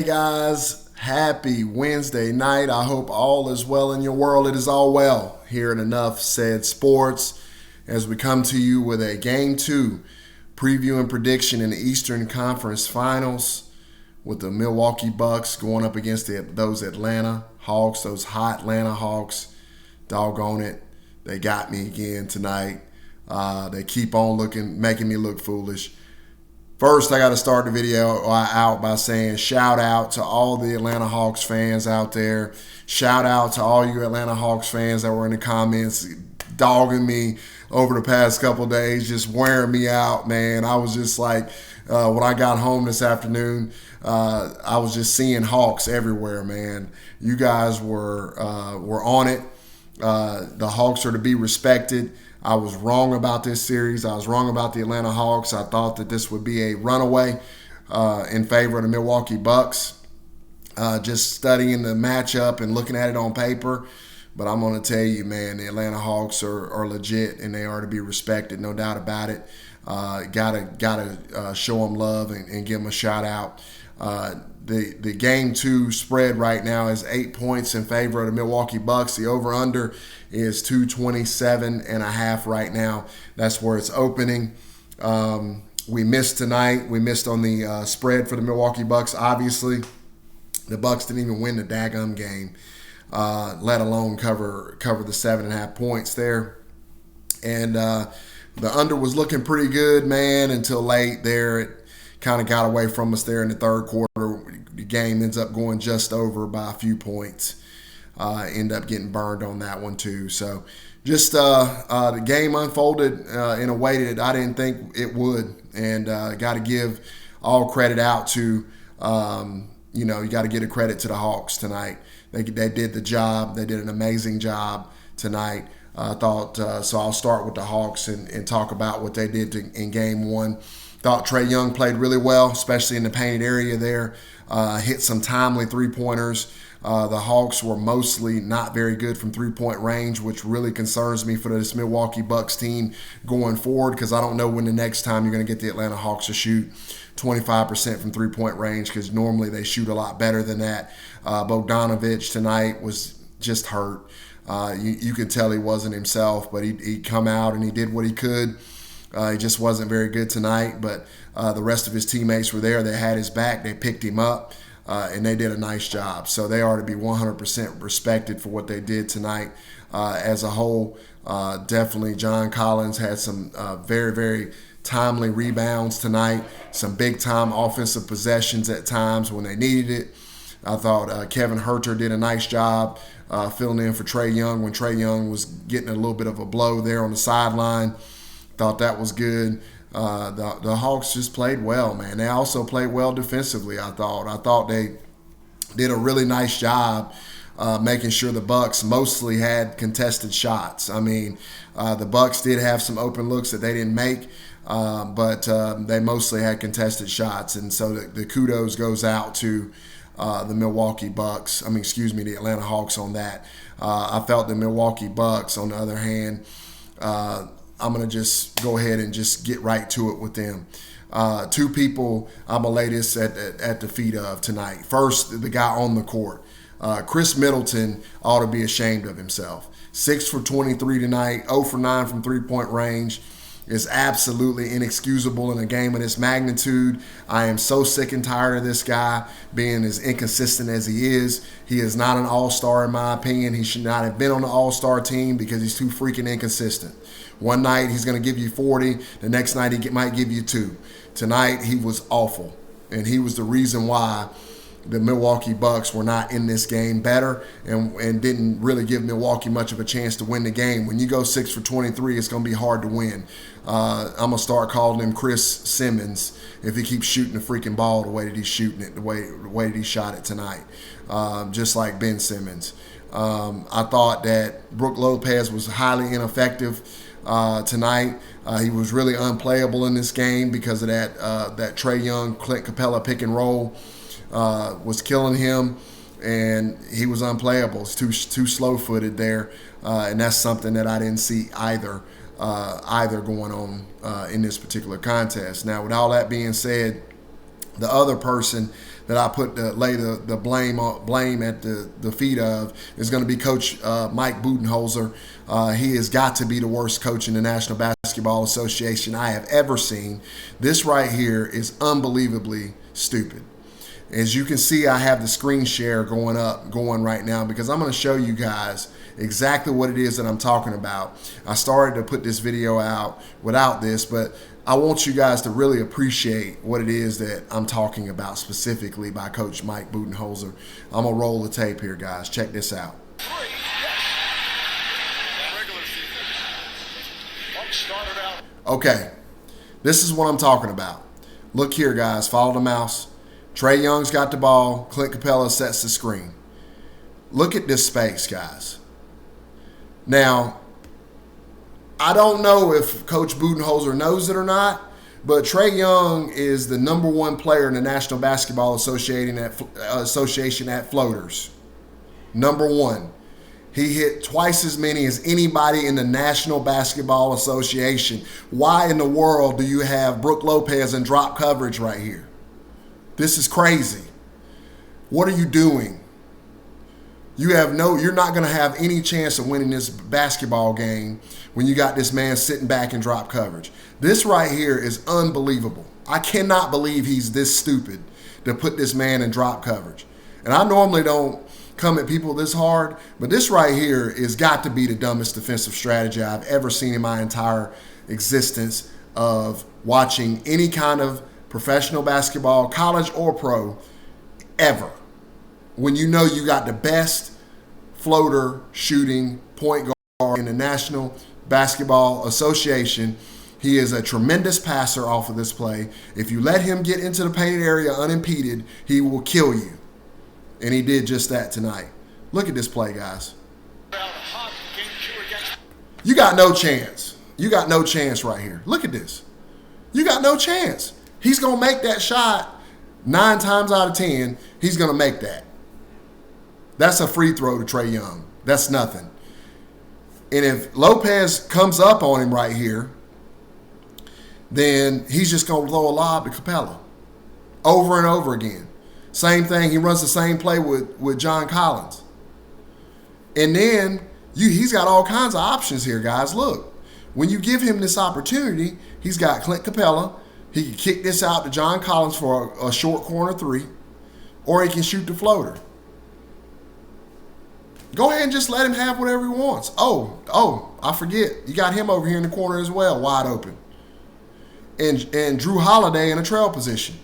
Hey guys, happy Wednesday night. I hope all is well in your world. It is all well here at Enough Said Sports as we come to you with a Game 2 preview and prediction in the Eastern Conference Finals with the Milwaukee Bucks going up against those Atlanta Hawks, those hot Atlanta Hawks. Doggone it, they got me again tonight. They keep on making me look foolish. First, I got to start the video out by saying shout out to all the Atlanta Hawks fans out there. Shout out to all you Atlanta Hawks fans that were in the comments dogging me over the past couple of days, just wearing me out, man. I was just like, when I got home this afternoon, I was just seeing Hawks everywhere, man. You guys were on it. The Hawks are to be respected. I was wrong about this series. I was wrong about the Atlanta Hawks. I thought that this would be a runaway in favor of the Milwaukee Bucks. Just studying the matchup and looking at it on paper. But I'm going to tell you, man, the Atlanta Hawks are legit and they are to be respected, no doubt about it. Gotta show them love and give them a shout out. The Game 2 spread right now is 8 points in favor of the Milwaukee Bucks. The over-under is 227.5 right now. That's where it's opening. We missed tonight. We missed on the spread for the Milwaukee Bucks. Obviously, the Bucks didn't even win the daggum game, let alone cover the 7.5 points there. And the under was looking pretty good, man, until late there. It kind of got away from us there in the third quarter. The game ends up going just over by a few points. End up getting burned on that one too. So just the game unfolded in a way that I didn't think it would. And got to give all credit out to, you got to get a credit to the Hawks tonight. They did the job. They did an amazing job tonight. I thought, so I'll start with the Hawks and talk about what they did in game one. Thought Trae Young played really well, especially in the painted area there. Hit some timely three-pointers. The Hawks were mostly not very good from three-point range, which really concerns me for this Milwaukee Bucks team going forward because I don't know when the next time you're going to get the Atlanta Hawks to shoot 25% from three-point range because normally they shoot a lot better than that. Bogdanovic tonight was just hurt. You could tell he wasn't himself, but he come out and he did what he could. He just wasn't very good tonight, but the rest of his teammates were there. They had his back. They picked him up, and they did a nice job. So they are to be 100% respected for what they did tonight. As a whole, definitely John Collins had some very, very timely rebounds tonight, some big-time offensive possessions at times when they needed it. I thought Kevin Huerter did a nice job filling in for Trae Young when Trae Young was getting a little bit of a blow there on the sideline. Thought that was good. The Hawks just played well, man. They also played well defensively, I thought. I thought they did a really nice job making sure the Bucks mostly had contested shots. I mean, the Bucks did have some open looks that they didn't make, but they mostly had contested shots. And so the kudos goes out to the Milwaukee Bucks. The Atlanta Hawks on that. I felt the Milwaukee Bucks, on the other hand, I'm going to just go ahead and just get right to it with them. Two people I'm going to lay this at the feet of tonight. First, the guy on the court. Chris Middleton ought to be ashamed of himself. 6 for 23 tonight, 0 for 9 from three-point range. Is absolutely inexcusable in a game of this magnitude. I am so sick and tired of this guy being as inconsistent as he is. He is not an all-star in my opinion. He should not have been on the all-star team because he's too freaking inconsistent. One night he's going to give you 40. The next night he might give you 2. Tonight he was awful, and he was the reason why the Milwaukee Bucks were not in this game better and didn't really give Milwaukee much of a chance to win the game. When you go 6 for 23, it's going to be hard to win. I'm going to start calling him Chris Simmons if he keeps shooting the freaking ball the way that he's shooting it, the way that he shot it tonight, just like Ben Simmons. I thought that Brook Lopez was highly ineffective tonight. He was really unplayable in this game because of that Trae Young, Clint Capella pick and roll. Was killing him, and he was unplayable. It's too slow-footed there, and that's something that I didn't see either going on in this particular contest. Now, with all that being said, the other person that I lay the blame at the feet of is going to be Coach Mike Budenholzer. He has got to be the worst coach in the National Basketball Association I have ever seen. This right here is unbelievably stupid. As you can see, I have the screen share going right now because I'm going to show you guys exactly what it is that I'm talking about. I started to put this video out without this, but I want you guys to really appreciate what it is that I'm talking about specifically by Coach Mike Budenholzer. I'm going to roll the tape here, guys. Check this out. Okay, this is what I'm talking about. Look here, guys. Follow the mouse. Trae Young's got the ball. Clint Capella sets the screen. Look at this space, guys. Now, I don't know if Coach Budenholzer knows it or not, but Trae Young is the #1 player in the National Basketball Association at floaters. #1. He hit twice as many as anybody in the National Basketball Association. Why in the world do you have Brook Lopez in drop coverage right here? This is crazy. What are you doing? You're not going to have any chance of winning this basketball game when you got this man sitting back in drop coverage. This right here is unbelievable. I cannot believe he's this stupid to put this man in drop coverage. And I normally don't come at people this hard, but this right here has got to be the dumbest defensive strategy I've ever seen in my entire existence of watching any kind of professional basketball, college or pro, ever. When you know you got the best floater shooting point guard in the National Basketball Association. He is a tremendous passer off of this play. If you let him get into the painted area unimpeded, he will kill you. And he did just that tonight. Look at this play, guys. You got no chance. You got no chance right here. Look at this. You got no chance. He's going to make that shot 9 times out of 10. He's going to make that. That's a free throw to Trae Young. That's nothing. And if Lopez comes up on him right here, then he's just going to throw a lob to Capella over and over again. Same thing. He runs the same play with John Collins. And then he's got all kinds of options here, guys. Look, when you give him this opportunity, he's got Clint Capella. He can kick this out to John Collins for a short corner 3, or he can shoot the floater. Go ahead and just let him have whatever he wants. Oh, I forget. You got him over here in the corner as well, wide open. And Drew Holiday in a trail position.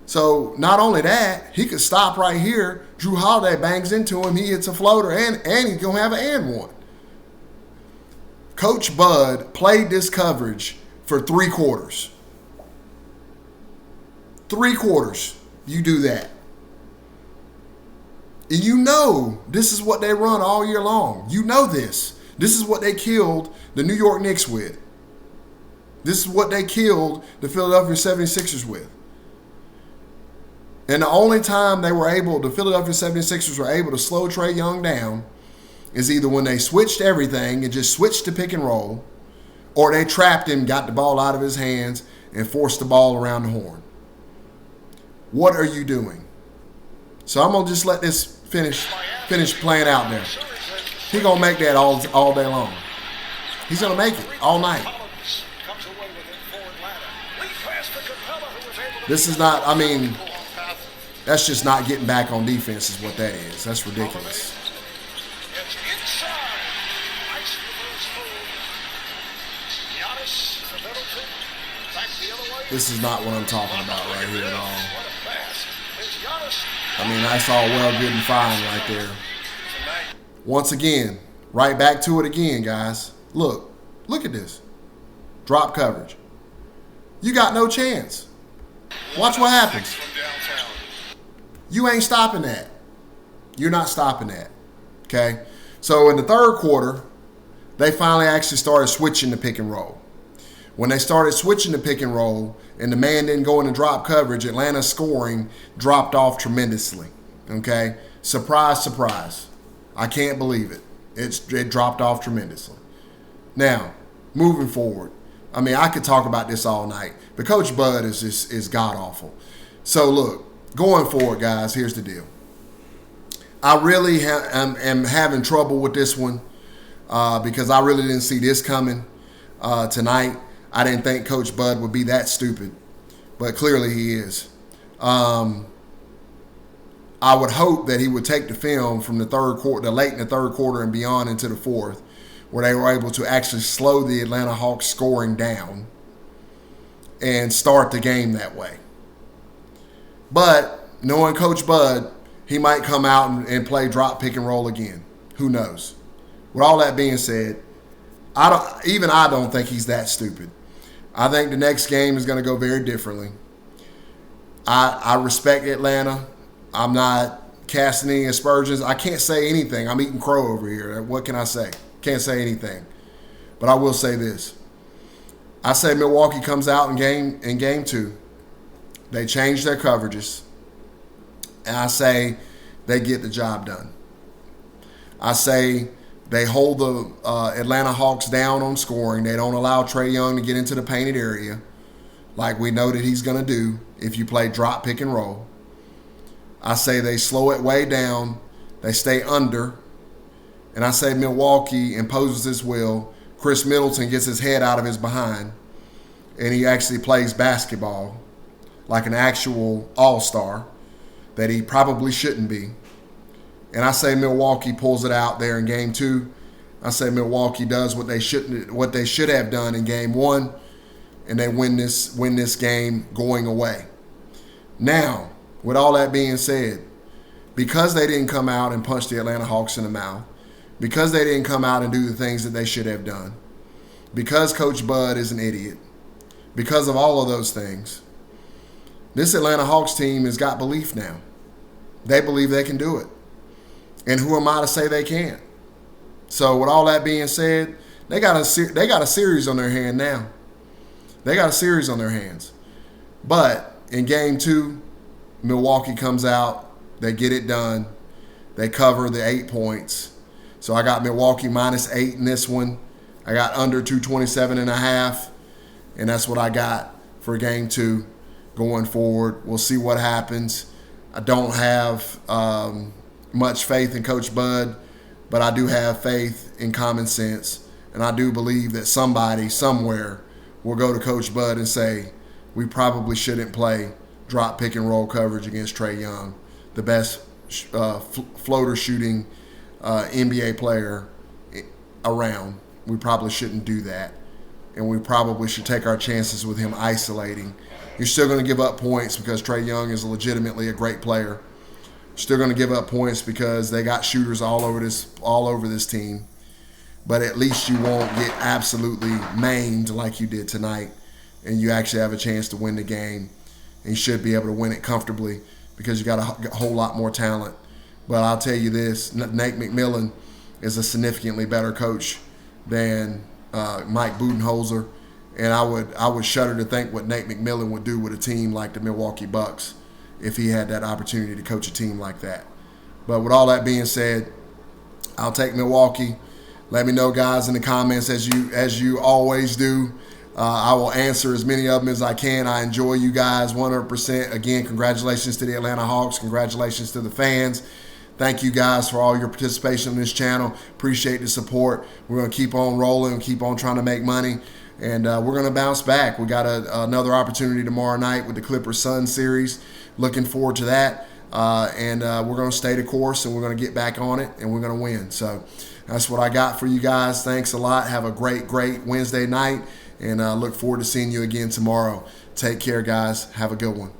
So not only that, he could stop right here. Drew Holiday bangs into him. He hits a floater, and he's going to have an and one. Coach Bud played this coverage for 3 quarters. 3 quarters. You do that. And you know this is what they run all year long. You know this. This is what they killed the New York Knicks with. This is what they killed the Philadelphia 76ers with. And the only time the Philadelphia 76ers were able to slow Trae Young down is either when they switched everything and just switched to pick and roll, or they trapped him, got the ball out of his hands, and forced the ball around the horn. What are you doing? So I'm going to just let this finish playing out there. He's going to make that all day long. He's going to make it all night. This is not, that's just not getting back on defense is what that is. That's ridiculous. This is not what I'm talking about right here at all. That's all well, good, and fine right there. Once again, right back to it again, guys. Look at this. Drop coverage. You got no chance. Watch what happens. You ain't stopping that. You're not stopping that. Okay? So in the third quarter, they finally actually started switching the pick and roll. When they started switching the pick and roll and the man didn't go into drop coverage, Atlanta's scoring dropped off tremendously. Okay? Surprise, surprise. I can't believe it. It dropped off tremendously. Now, moving forward, I could talk about this all night. But Coach Bud is god-awful. So look, going forward, guys, here's the deal. I really am having trouble with this one because I really didn't see this coming tonight. I didn't think Coach Bud would be that stupid, but clearly he is. I would hope that he would take the film from the third quarter, the late in the third quarter and beyond into the fourth, where they were able to actually slow the Atlanta Hawks scoring down and start the game that way. But knowing Coach Bud, he might come out and play drop, pick, and roll again. Who knows? With all that being said, I don't think he's that stupid. I think the next game is going to go very differently. I respect Atlanta. I'm not casting any aspersions. I can't say anything. I'm eating crow over here. What can I say? Can't say anything. But I will say this. I say Milwaukee comes out in game 2. They change their coverages. And I say they get the job done. I say they hold the Atlanta Hawks down on scoring. They don't allow Trae Young to get into the painted area like we know that he's going to do if you play drop, pick, and roll. I say they slow it way down. They stay under. And I say Milwaukee imposes his will. Chris Middleton gets his head out of his behind. And he actually plays basketball like an actual all-star that he probably shouldn't be. And I say Milwaukee pulls it out there in game 2. I say Milwaukee does what they should have done in game 1. And they win this game going away. Now, with all that being said, because they didn't come out and punch the Atlanta Hawks in the mouth, because they didn't come out and do the things that they should have done, because Coach Bud is an idiot, because of all of those things, this Atlanta Hawks team has got belief now. They believe they can do it. And who am I to say they can't? So with all that being said, they got a series on their hand now. They got a series on their hands. But in game 2, Milwaukee comes out. They get it done. They cover the 8 points. So I got Milwaukee -8 in this one. I got under 227.5. And that's what I got for game 2 going forward. We'll see what happens. I don't have much faith in Coach Bud, but I do have faith in common sense. And I do believe that somebody somewhere will go to Coach Bud and say, we probably shouldn't play drop, pick, and roll coverage against Trae Young, the best floater shooting NBA player around. We probably shouldn't do that. And we probably should take our chances with him isolating. You're still going to give up points because Trae Young is legitimately a great player. Still going to give up points because they got shooters all over this team. But at least you won't get absolutely maimed like you did tonight, and you actually have a chance to win the game. And you should be able to win it comfortably because you got a whole lot more talent. But I'll tell you this, Nate McMillan is a significantly better coach than Mike Budenholzer, and I would shudder to think what Nate McMillan would do with a team like the Milwaukee Bucks if he had that opportunity to coach a team like that. But with all that being said, I'll take Milwaukee. Let me know, guys, in the comments as you always do. I will answer as many of them as I can. I enjoy you guys 100%. Again, congratulations to the Atlanta Hawks. Congratulations to the fans. Thank you guys for all your participation in this channel. Appreciate the support. We're going to keep on rolling and keep on trying to make money. And we're going to bounce back. We got another opportunity tomorrow night with the Clippers Sun series. Looking forward to that. And we're going to stay the course, and we're going to get back on it, and we're going to win. So that's what I got for you guys. Thanks a lot. Have a great Wednesday night, and look forward to seeing you again tomorrow. Take care, guys. Have a good one.